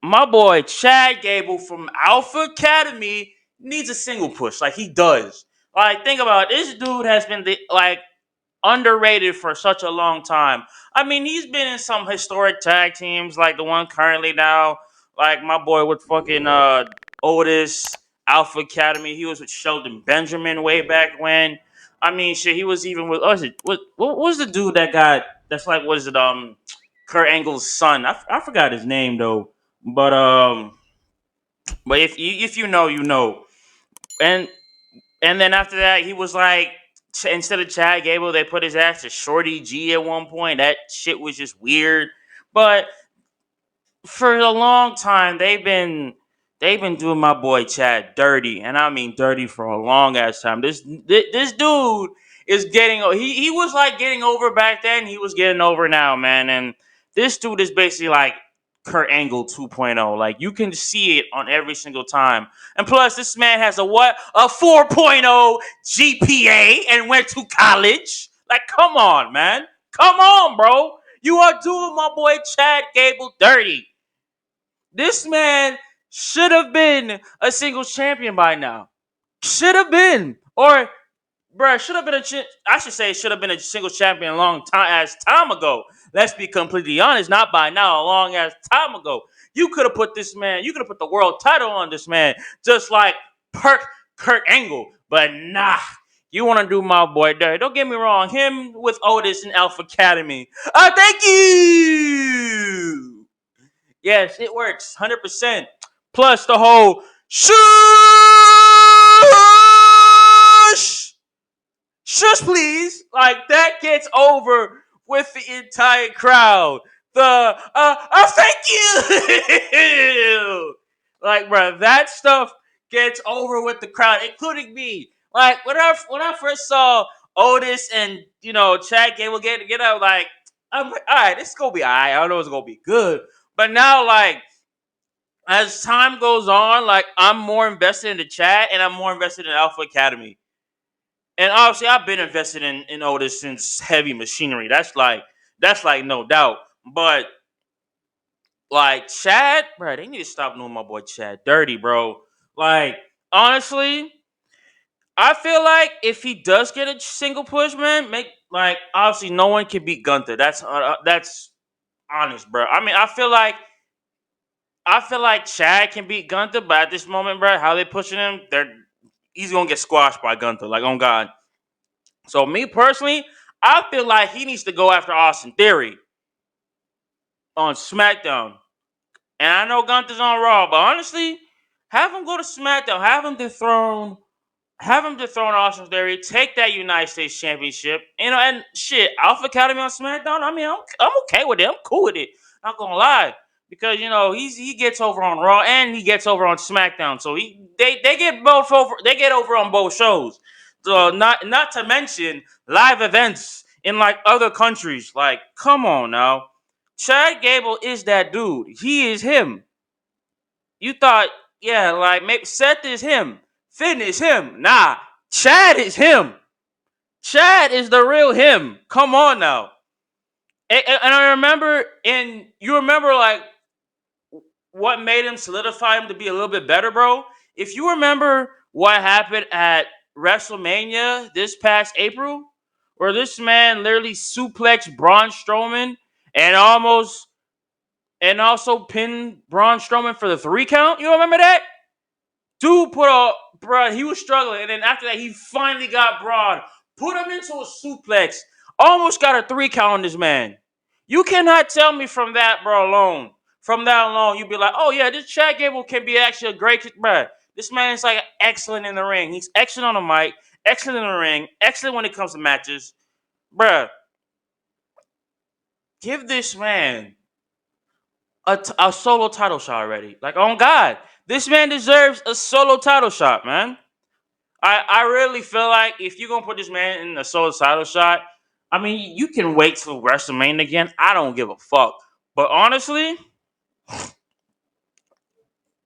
my boy Chad Gable from Alpha Academy needs a single push. Like he does. Like think about it. This dude has been underrated for such a long time. I mean, he's been in some historic tag teams like the one currently now. Like my boy with fucking Otis, Alpha Academy. He was with Sheldon Benjamin way back when. I mean, shit, he was even with what was the dude that got that's like what is it Kurt Angle's son? I forgot his name though. But if you know, you know. And and then after that, he was like, instead of Chad Gable, they put his ass to Shorty G at one point. That shit was just weird. But for a long time, they've been doing my boy Chad dirty, and I mean dirty for a long ass time. This dude is getting he was like getting over back then. He was getting over now, man. And this dude is basically like Kurt Angle 2.0. Like you can see it on every single time. And plus, this man has a what? A 4.0 GPA and went to college. Like, come on, man. Come on, bro. You are doing my boy Chad Gable dirty. This man should have been a singles champion by now. Should have been. Or, bruh, should have been I should say should have been a singles champion a long time ago. Let's be completely honest. Not by now, a long ass time ago. You could have put this man, you could have put the world title on this man, just like Kurt Angle. But nah. You want to do my boy dirty. Don't get me wrong. Him with Otis and Alpha Academy. Thank you. Yes, it works 100%. Plus the whole shush, shush, please. Like that gets over with the entire crowd. The thank you. Like, bro, that stuff gets over with the crowd, including me. Like when I first saw Otis and Chad Gable get out, like I'm like, all right, this is gonna be all right. I don't know it's gonna be good. But now, like, as time goes on, like, I'm more invested in the chat and I'm more invested in Alpha Academy. And obviously, I've been invested in Otis since Heavy Machinery. That's like no doubt. But like Chad, bro, they need to stop doing my boy Chad dirty, bro. Like, honestly, I feel like if he does get a single push, man, make like obviously no one can beat Gunther. That's honest, bro. I mean, I feel like Chad can beat Gunther, but at this moment, bro, how they pushing him, he's gonna get squashed by Gunther. Like, on God. So me personally, I feel like he needs to go after Austin Theory on SmackDown. And I know Gunther's on Raw, but honestly, have him go to SmackDown. Have him dethrone Austin Theory. Take that United States Championship. And shit, Alpha Academy on SmackDown. I mean, I'm okay with it. I'm cool with it. Not gonna lie. Because he gets over on Raw and he gets over on SmackDown, so they get both over. They get over on both shows. So not to mention live events in like other countries. Like, come on now, Chad Gable is that dude. He is him. You thought, yeah, like maybe Seth is him, Finn is him. Nah, Chad is him. Chad is the real him. Come on now. And I remember, and you remember like what made him solidify him to be a little bit better, bro. If you remember what happened at WrestleMania this past April, where this man literally suplexed Braun Strowman and also pinned Braun Strowman for the 3 count. You remember that? Dude bruh, he was struggling, and then after that, he finally got Braun, put him into a suplex, almost got a 3 count on this man. You cannot tell me from that, bro, alone. From that alone, you'd be like, oh yeah, this Chad Gable can be actually a great, bruh. This man is like excellent in the ring. He's excellent on the mic, excellent in the ring, excellent when it comes to matches. Bruh, give this man a solo title shot already. Like, on God, this man deserves a solo title shot, man. I really feel like if you're gonna put this man in a solo title shot, I mean, you can wait till WrestleMania again. I don't give a fuck. But honestly,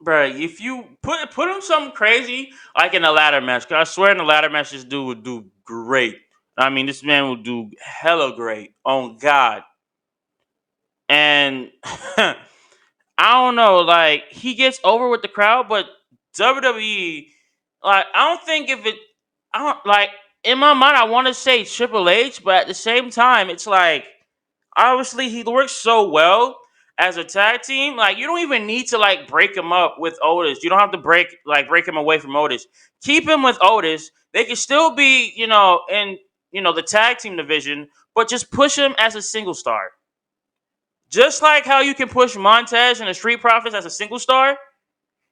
bro, if you put him something crazy like in a ladder match, cause I swear in a ladder match this dude would do great. I mean, this man will do hella great. On God. And I don't know, like he gets over with the crowd, but WWE, like I don't think if it, I don't like in my mind I want to say Triple H, but at the same time it's like obviously he works so well as a tag team. Like you don't even need to like break him up with Otis. You don't have to break him away from Otis. Keep him with Otis. They can still be in the tag team division, but just push him as a single star. Just like how you can push Montez and the Street Profits as a single star,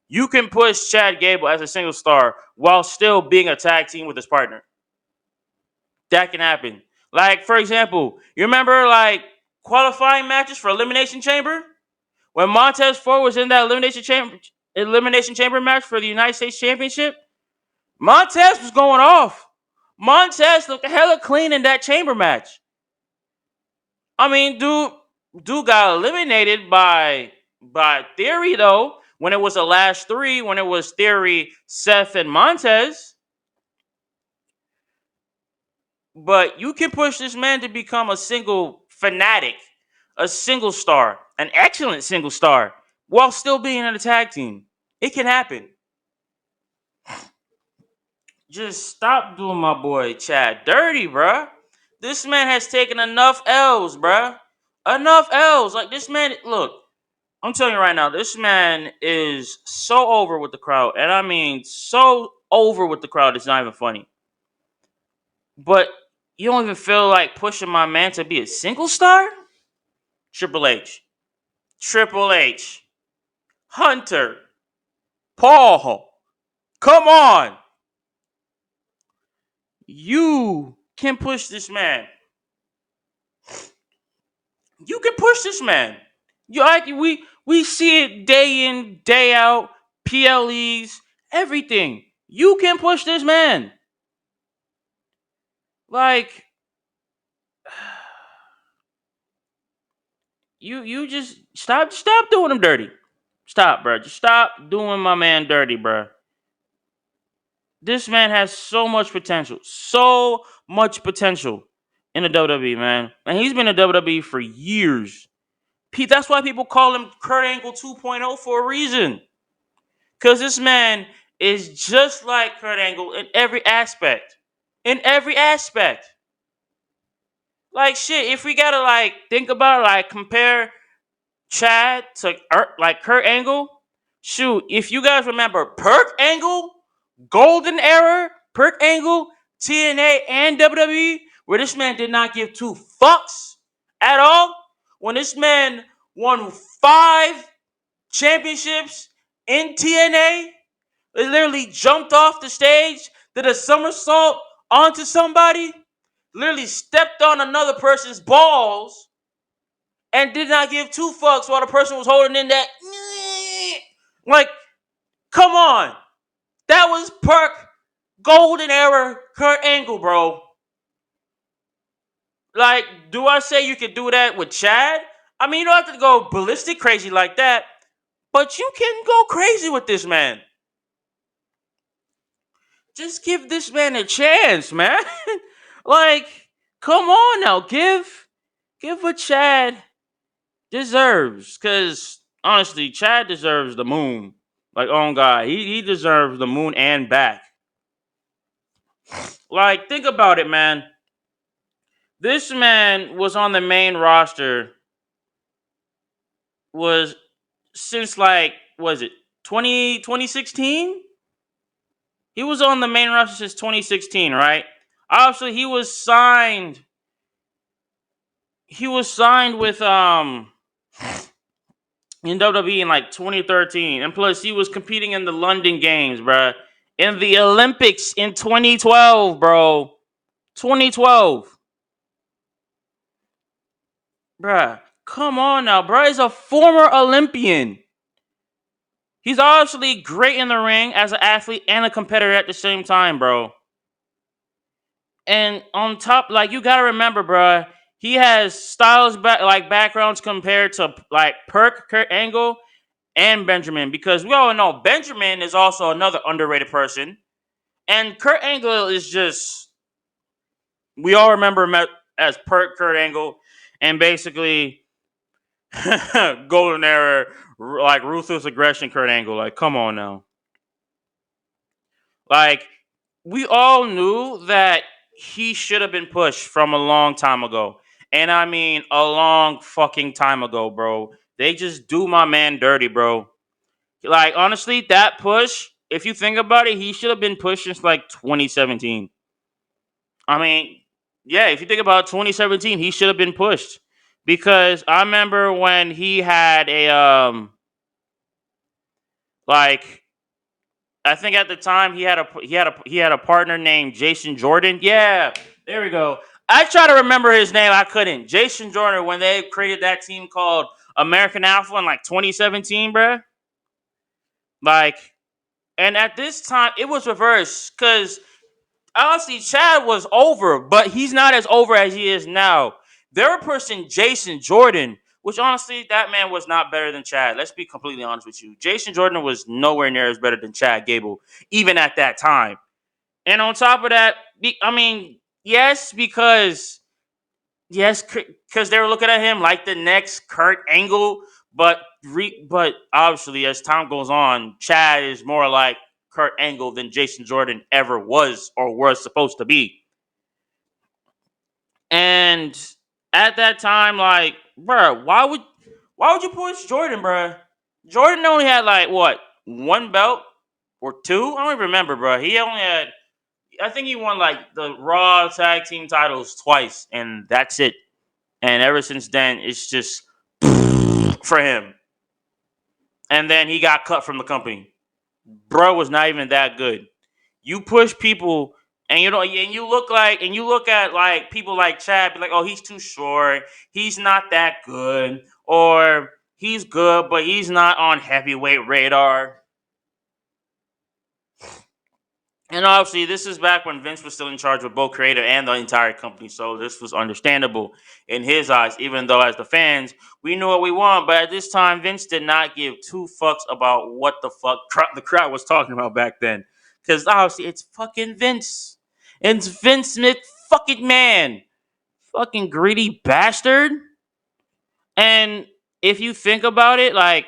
you can push Chad Gable as a single star while still being a tag team with his partner. That can happen. Like, for example, you remember like qualifying matches for Elimination Chamber? When Montez Ford was in that Elimination Chamber match for the United States Championship, Montez was going off. Montez looked hella clean in that chamber match. I mean, dude got eliminated by Theory though. When it was the last three, when it was Theory, Seth, and Montez. But you can push this man to become a single fanatic, a single star, an excellent single star, while still being in a tag team. It can happen. Just stop doing my boy Chad dirty, bruh. This man has taken enough L's, bruh. Enough L's. Like this man, look, I'm telling you right now, this man is so over with the crowd. And I mean so over with the crowd, it's not even funny. But you don't even feel like pushing my man to be a single star? Triple H. Triple H. Hunter. Paul. Come on. You can push this man. You can push this man. We see it day in, day out, PLEs, everything. You can push this man. Like you just stop doing him dirty. Stop, bro. Just stop doing my man dirty, bro. This man has so much potential. So much potential in the WWE, man. And he's been in WWE for years. That's why people call him Kurt Angle 2.0 for a reason. Because this man is just like Kurt Angle in every aspect. In every aspect. Like, shit, if we gotta, like, think about, like, compare Chad to, like, Kurt Angle, shoot, if you guys remember Perk Angle, Golden Era, Perk Angle, TNA, and WWE, where this man did not give two fucks at all, when this man won 5 championships in TNA, they literally jumped off the stage, did a somersault onto somebody, literally stepped on another person's balls, and did not give two fucks while the person was holding in that. Like, come on. That was Perk Golden Era Kurt Angle, bro. Like, do I say you could do that with Chad? I mean, you don't have to go ballistic crazy like that, but you can go crazy with this man. Just give this man a chance, man. Like, come on now. Give what Chad deserves. Because, honestly, Chad deserves the moon. Like, oh God, he deserves the moon and back. Like, think about it, man. This man was on the main roster was since like was it 2016? He was on the main roster since 2016, right? Obviously he was signed with in WWE in like 2013, and plus he was competing in the London Games, bruh. In the Olympics in 2012, bro. 2012. Bruh, come on now, bruh. He's a former Olympian. He's obviously great in the ring as an athlete and a competitor at the same time, bro. And on top, like, you gotta remember, bruh, he has backgrounds compared to like Perk, Kurt Angle, and Benjamin, because we all know Benjamin is also another underrated person, and Kurt Angle is just, we all remember him as Perk Kurt Angle, and basically Golden era, like ruthless aggression, Kurt Angle. Like, come on now. Like, we all knew that he should have been pushed from a long time ago. And I mean, a long fucking time ago, bro. They just do my man dirty, bro. Like, honestly, that push, if you think about it, he should have been pushed since like 2017. I mean, yeah, if you think about 2017, he should have been pushed. Because I remember when he had like I think at the time he had a partner named Jason Jordan. Yeah, there we go. I try to remember his name, I couldn't. Jason Jordan, when they created that team called American Alpha in like 2017, bruh. Like, and at this time it was reversed because honestly, Chad was over, but he's not as over as he is now. They were pushing Jason Jordan, which honestly, that man was not better than Chad. Let's be completely honest with you. Jason Jordan was nowhere near as better than Chad Gable, even at that time. And on top of that, I mean, yes, because they were looking at him like the next Kurt Angle, but obviously as time goes on, Chad is more like Kurt Angle than Jason Jordan ever was or was supposed to be. And at that time, like, bruh, why would you push Jordan, bruh? Jordan only had like what, one belt or two? I don't even remember, bruh. He only had, I think he won like the Raw tag team titles twice, and that's it. And ever since then, it's just for him. And then he got cut from the company. Bro was not even that good. You push people, and you look at like people like Chad, be like, oh, he's too short, he's not that good, or he's good, but he's not on heavyweight radar. And obviously, this is back when Vince was still in charge of both creative and the entire company, so this was understandable in his eyes. Even though, as the fans, we knew what we want, but at this time, Vince did not give two fucks about what the fuck the crowd was talking about back then, because obviously, it's fucking Vince. It's Vince Smith, fucking man, fucking greedy bastard. And if you think about it, like,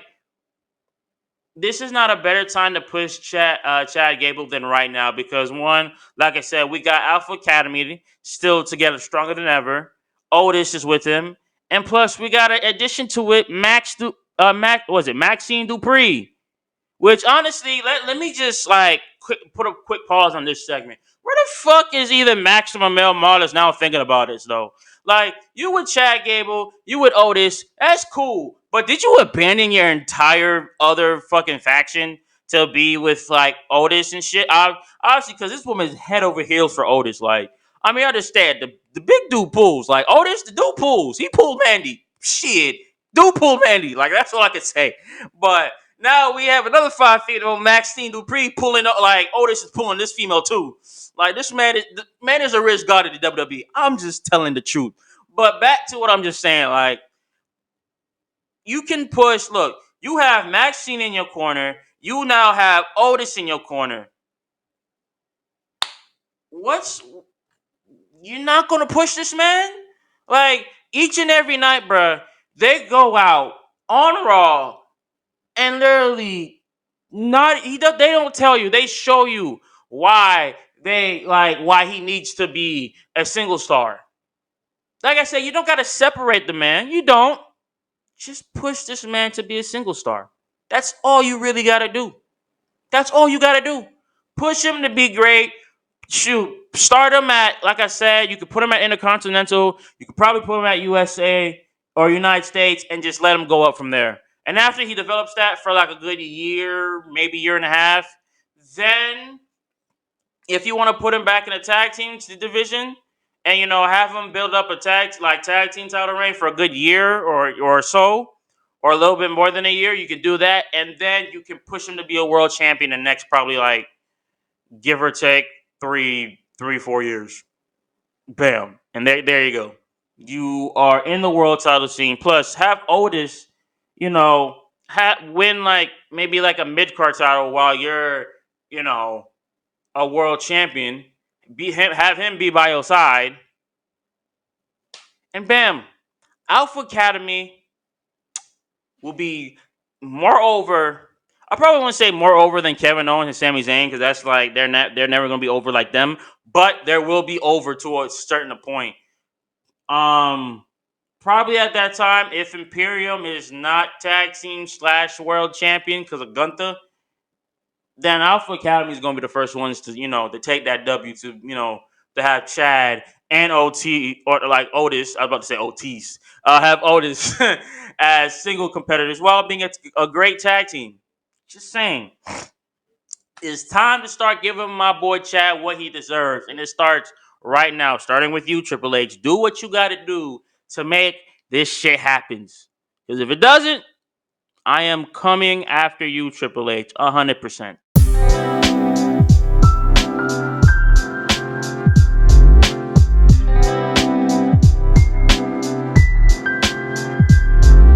this is not a better time to push Chad Gable than right now because one, like I said, we got Alpha Academy still together, stronger than ever. Otis is with him, and plus we got an addition to it, was it Maxine Dupree? Which honestly, let me just like put a quick pause on this segment. Where the fuck is either Maximum Male Marlis now thinking about this though? Like, you with Chad Gable, you with Otis, that's cool. But did you abandon your entire other fucking faction to be with like Otis and shit? Obviously, because this woman's head over heels for Otis. Like, I mean, I understand the big dude pulls. Like Otis, the dude pulls. He pulled Mandy. Shit, dude pulled Mandy. Like, that's all I can say. But now we have another 5 feet old Maxine Dupree pulling up, like Otis is pulling this female too. Like, this man is a rich god in the WWE. I'm just telling the truth. But back to what I'm just saying, like, you can push. Look, you have Maxine in your corner. You now have Otis in your corner. What's You're not gonna push this man? Like, each and every night, bruh, they go out on Raw and literally they don't tell you, they show you why he needs to be a single star. Like I said, you don't gotta separate the man. You don't. Just push this man to be a single star. That's all you really gotta do. That's all you gotta do. Push him to be great. Shoot, start him at, like I said, you could put him at Intercontinental. You could probably put him at USA or United States and just let him go up from there. And after he develops that for like a good year, maybe year and a half, then if you want to put him back in a tag team division and have him build up a tag team title reign for a good year or so, or a little bit more than a year, you can do that, and then you can push him to be a world champion the next probably like give or take 3, 4 years. Bam. And there you go. You are in the world title scene. Plus, have Otis, win like maybe like a mid card title while you're, you know, a world champion. Have him be by your side, and bam, Alpha Academy. will be more over. I probably wouldn't say more over than Kevin Owens and Sami Zayn because that's like they're never gonna be over like them. But there will be over to a certain point. Um, Probably at that time, if Imperium is not tag team slash world champion because of Gunther, then Alpha Academy is going to be the first ones to to take that W to to have Chad and OT or like Otis. I was about to say Otis. Have Otis as single competitors while being a great tag team. Just saying, it's time to start giving my boy Chad what he deserves, and it starts right now. Starting with you, Triple H. Do what you got to do to make this shit happen. Because if it doesn't, I am coming after you, Triple H, 100%.